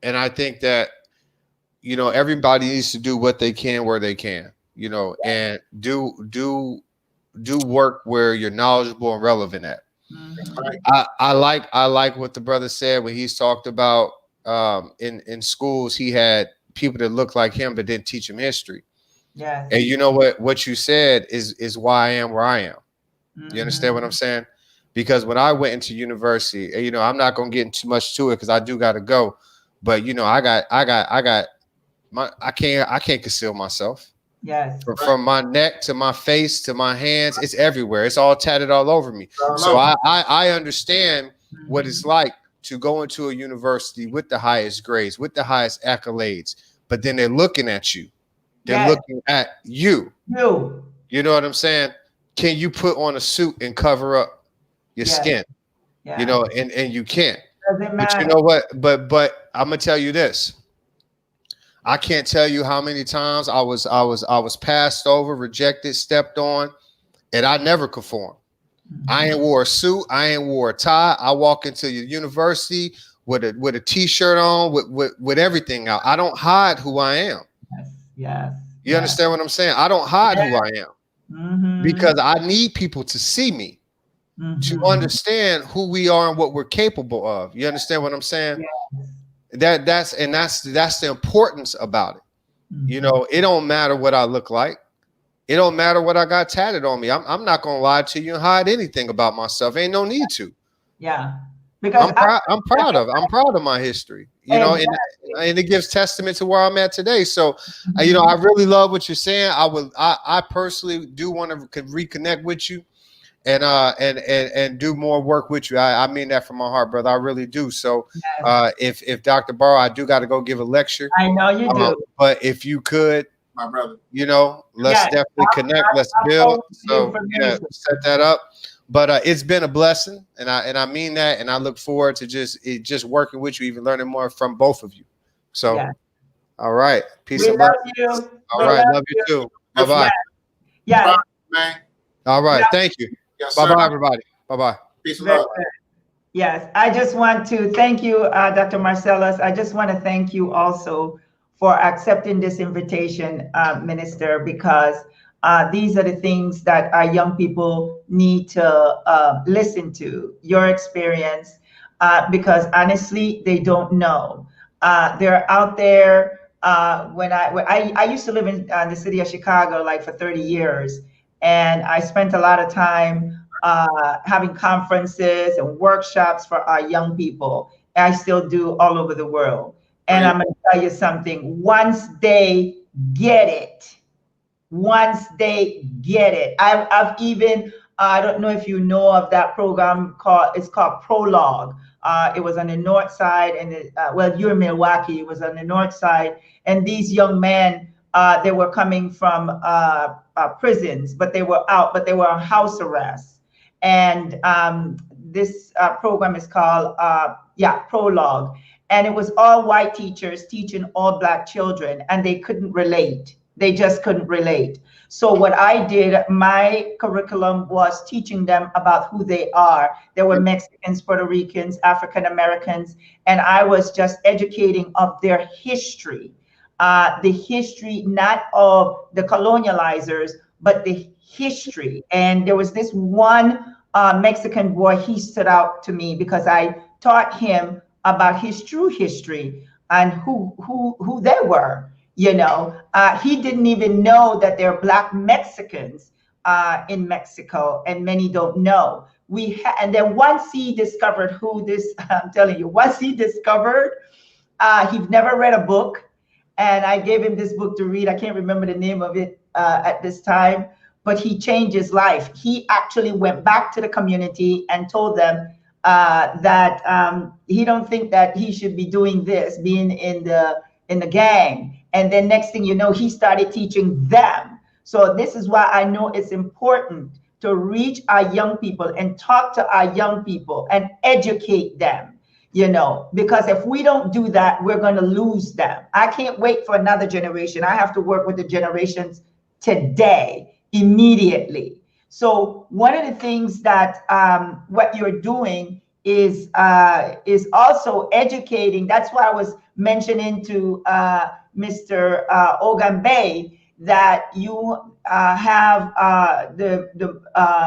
And I think that, you know, everybody needs to do what they can where they can, you know, and do work where you're knowledgeable and relevant at. I like what the brother said when he's talked about in schools he had people that looked like him but didn't teach him history. Yeah. And you know what you said is why I am where I am. You understand what I'm saying? Because when I went into university, you know, I'm not gonna get too much to it because I do gotta go. But you know, I can't conceal myself. Yes. From my neck to my face to my hands, it's everywhere. It's all tatted all over me. So I understand what it's like to go into a university with the highest grades, with the highest accolades, but then they're looking at you. They're looking at you. You know what I'm saying? Can you put on a suit and cover up your skin? Yeah. You know, and you can't. But you know what? But I'm gonna tell you this. I can't tell you how many times I was passed over, rejected, stepped on, and I never conformed. I ain't wore a suit. I ain't wore a tie. I walk into your university with a t-shirt on, with everything out. I don't hide who I am. Yes. You understand what I'm saying? I don't hide who I am because I need people to see me, to understand who we are and what we're capable of. You understand what I'm saying? That's the importance about it. You know, it don't matter what I look like. It don't matter what I got tatted on me. I'm not gonna lie to you and hide anything about myself. Ain't no need to. Yeah, because I'm proud of my history. You know, and it gives testament to where I'm at today. So, you know, I really love what you're saying. I personally do want to reconnect with you, and do more work with you. I mean that from my heart, brother. I really do. So, if Dr. Barrow, I do got to go give a lecture. I know you do. But if you could, my brother, you know, let's definitely connect. Let's build. So yeah, set that up. But it's been a blessing, and I mean that, and I look forward to just working with you, even learning more from both of you. So, all right, peace and love. You. All right, love you too. Bye bye. Yeah, man. All right, thank you. Yes, bye bye, everybody. Bye bye. Peace and love. Yes, I just want to thank you, Dr. Marcellus. I just want to thank you also for accepting this invitation, Minister, because these are the things that our young people need to listen to, your experience, because honestly, they don't know. They're out there. When I used to live in the city of Chicago, like for 30 years, and I spent a lot of time having conferences and workshops for our young people. And I still do all over the world. And I'm going to tell you something. Once they get it, I've even, I don't know if you know of that program it's called Prologue. It was on the north side, and well, you're in Milwaukee. It was on the north side, and these young men, they were coming from prisons, but they were out, but they were on house arrest. And this program is called Prologue. And it was all white teachers teaching all Black children, and they couldn't relate. They just couldn't relate. So what I did, my curriculum was teaching them about who they are. There were Mexicans, Puerto Ricans, African Americans, and I was just educating of their history. The history not of the colonializers, but the history. And there was this one Mexican boy, he stood out to me because I taught him about his true history and who they were. You know, he didn't even know that there are Black Mexicans in Mexico, and many don't know. And then once he discovered who this, I'm telling you, once he discovered, he'd never read a book, and I gave him this book to read. I can't remember the name of it at this time, but he changed his life. He actually went back to the community and told them that he don't think that he should be doing this, being in the gang. And then next thing you know, he started teaching them. So this is why I know it's important to reach our young people and talk to our young people and educate them, you know, because if we don't do that, we're going to lose them. I can't wait for another generation. I have to work with the generations today, immediately. So one of the things that what you're doing is also educating. That's why I was mentioning to Mr. Ogunbe that you have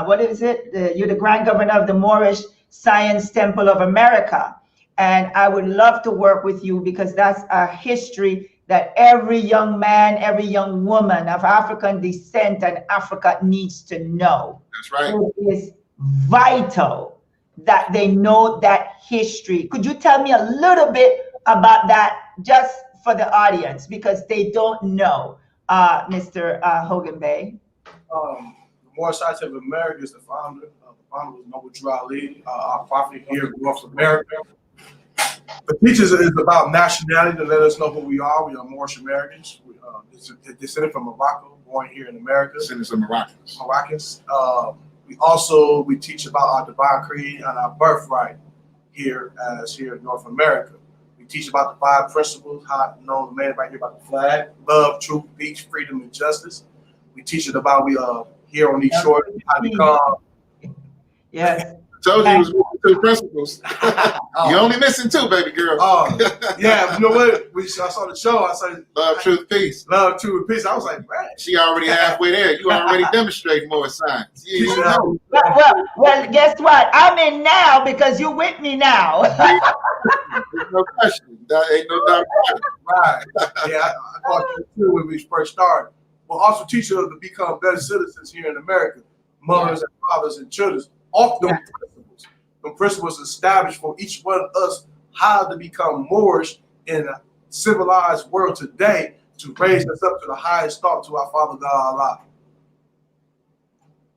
what is it? You're the Grand Governor of the Moorish Science Temple of America. And I would love to work with you because that's a history that every young man, every young woman of African descent and Africa needs to know. That's right. It is vital that they know that history. Could you tell me a little bit about that just for the audience, because they don't know, Mr. Ogunbe? The Moorish Science of America is the founder. The founder was Noble Drew Ali, our prophet here in North America. The teachers is about nationality, to let us know who we are. We are Moorish Americans. We descended from Morocco, born here in America. Descendants of Moroccans. We teach about our divine creed and our birthright here in North America. We teach about the 5 principles, how to know the man right here about the flag: love, truth, peace, freedom, and justice. We teach it about we here on these shores, how to become. Yes. Told you he was moving two principles. You're only missing two, baby girl. Oh, yeah. You know what? I saw the show. I said, Love, truth, peace. Love, truth, and peace. I was like, man. She already halfway there. You already demonstrating more signs. Yeah, you know. Well, guess what? I'm in now because you with me now. There's no question. There ain't no doubt about it. Right. Yeah, I thought that too when we first started. But also teach us to become better citizens here in America, mothers and fathers and children. Off those principles. The principles established for each one of us how to become Moorish in a civilized world today to raise us up to the highest thought to our Father God Allah.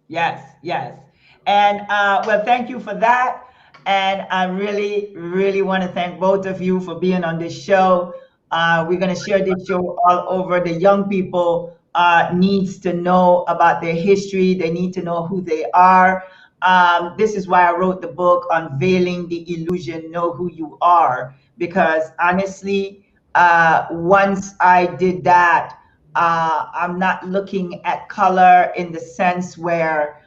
Yes, yes. And well, thank you for that. And I really, really want to thank both of you for being on this show. We're going to share this show all over. The young people needs to know about their history. They need to know who they are. This is why I wrote the book, Unveiling the Illusion, Know Who You Are. Because honestly, once I did that, I'm not looking at color in the sense where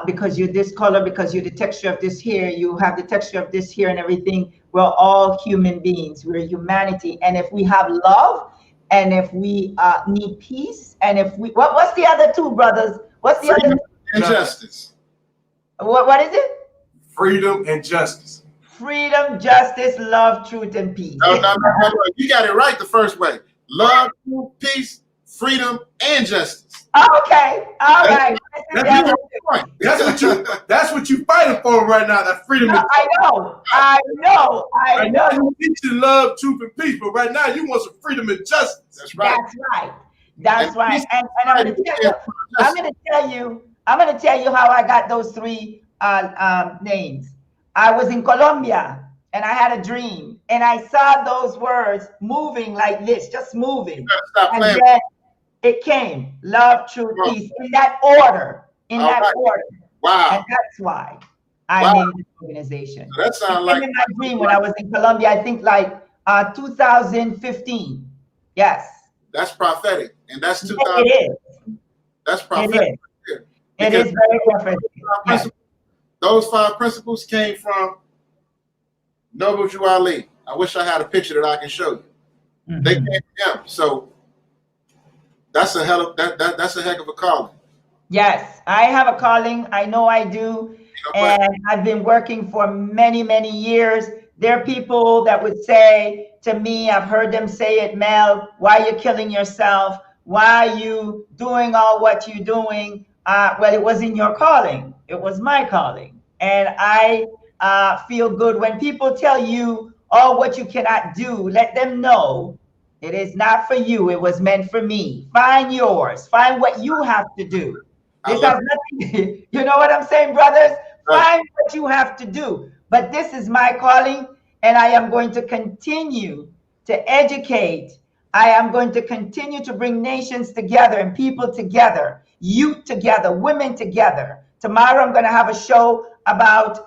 because you're this color, because you're the texture of this hair, you have the texture of this hair and everything. We're all human beings. We're humanity. And if we have love, and if we need peace, and if we, what's the other two, brothers? What's the Freedom other? and justice. What is it? Freedom and justice. Freedom, justice, love, truth, and peace. No. You got it right the first way. Love, truth, peace, freedom, and justice. Okay, all right. That's what you fighting for right now. That freedom. I know. Right now you teaching love, truth, and peace, but right now you want some freedom and justice. That's right. That's right. And I'm going to tell you how I got those three names. I was in Colombia and I had a dream and I saw those words moving like this, just moving. And then it came, love, truth, peace, in that order. Order. Wow. And that's why I named this organization. So that sounds like in my dream when I was in Colombia, I think like 2015. Yes. That's prophetic. And that's 2000. It is. That's prophetic. It is very prophetic. Yes. Those 5 principles came from Noble Drew Ali. I wish I had a picture that I can show you. Mm-hmm. They came from him. So that's a that's a heck of a calling. Yes, I have a calling. I know I do. And I've been working for many, many years. There are people that would say to me, I've heard them say it, Mel, why are you killing yourself? Why are you doing all what you're doing? Well, it wasn't your calling. It was my calling. And I feel good when people tell you, oh, what you cannot do, let them know it is not for you. It was meant for me. Find yours. Find what you have to do. This has nothing, you know what I'm saying, brothers? Find what you have to do. But this is my calling, and I am going to continue to educate. I am going to continue to bring nations together and people together, youth together, women together. Tomorrow I'm going to have a show about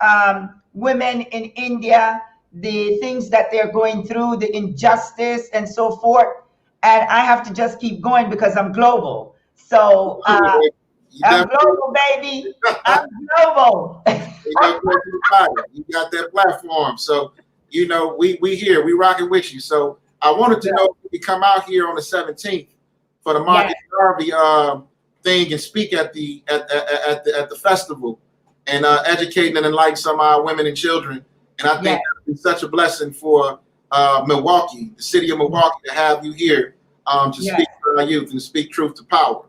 women in India, the things that they're going through, the injustice and so forth. And I have to just keep going because I'm global. So I'm global, baby. I'm global. You got that platform. So, you know, we here, we rocking with you. So I wanted to know if you come out here on the 17th for the Marcus Garvey thing and speak at the festival and educating and enlightening some of our women and children. And I think that would be such a blessing for Milwaukee, the city of Milwaukee, to have you here to speak for our youth and speak truth to power.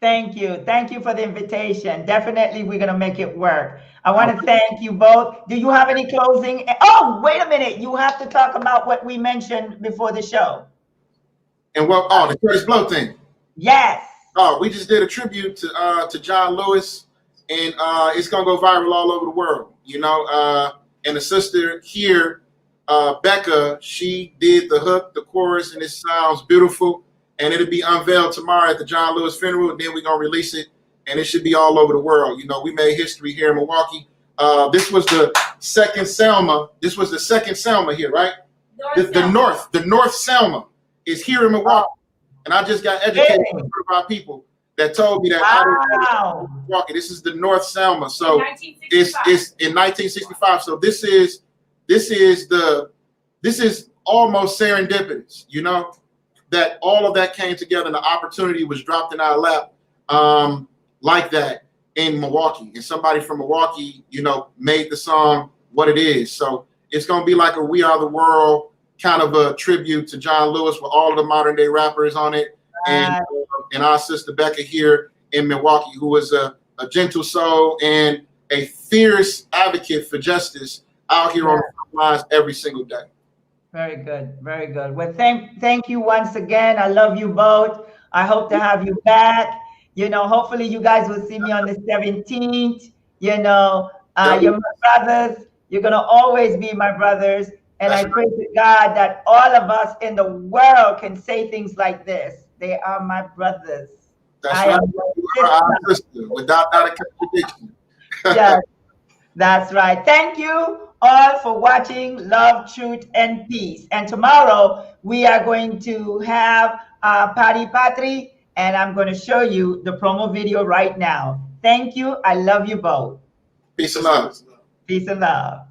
Thank you. Thank you for the invitation. Definitely, we're going to make it work. I want to thank you both. Do you have any closing? Oh, wait a minute. You have to talk about what we mentioned before the show. And the Curtis Blow thing. Yes. Oh, we just did a tribute to John Lewis, and it's going to go viral all over the world. You know, and the sister here, Becca, she did the hook, the chorus, and it sounds beautiful. And it'll be unveiled tomorrow at the John Lewis funeral. And then we're going to release it. And it should be all over the world. You know, we made history here in Milwaukee. This was the second Selma. This was the second Selma here, right? The North Selma is here in Milwaukee. And I just got educated by people that told me that Wow. Milwaukee. This is the North Selma. So it's in 1965. So this is almost serendipitous, you know, that all of that came together and the opportunity was dropped in our lap like that in Milwaukee. And somebody from Milwaukee, you know, made the song what it is. So it's going to be like a We Are the World kind of a tribute to John Lewis with all of the modern day rappers on it. And our sister Becca here in Milwaukee, who is a gentle soul and a fierce advocate for justice out here on the front lines every single day. Very good. Very good. Well, thank you once again. I love you both. I hope to have you back. You know, hopefully you guys will see me on the 17th. You know, you're my brothers. You're going to always be my brothers. And I pray to God that all of us in the world can say things like this. They are my brothers. That's right. You are our sister, without a contradiction. Yes, that's right. Thank you all for watching Love, Truth, and Peace. And tomorrow we are going to have Patty Patri, and I'm going to show you the promo video right now. Thank you. I love you both. Peace and love. Peace and love.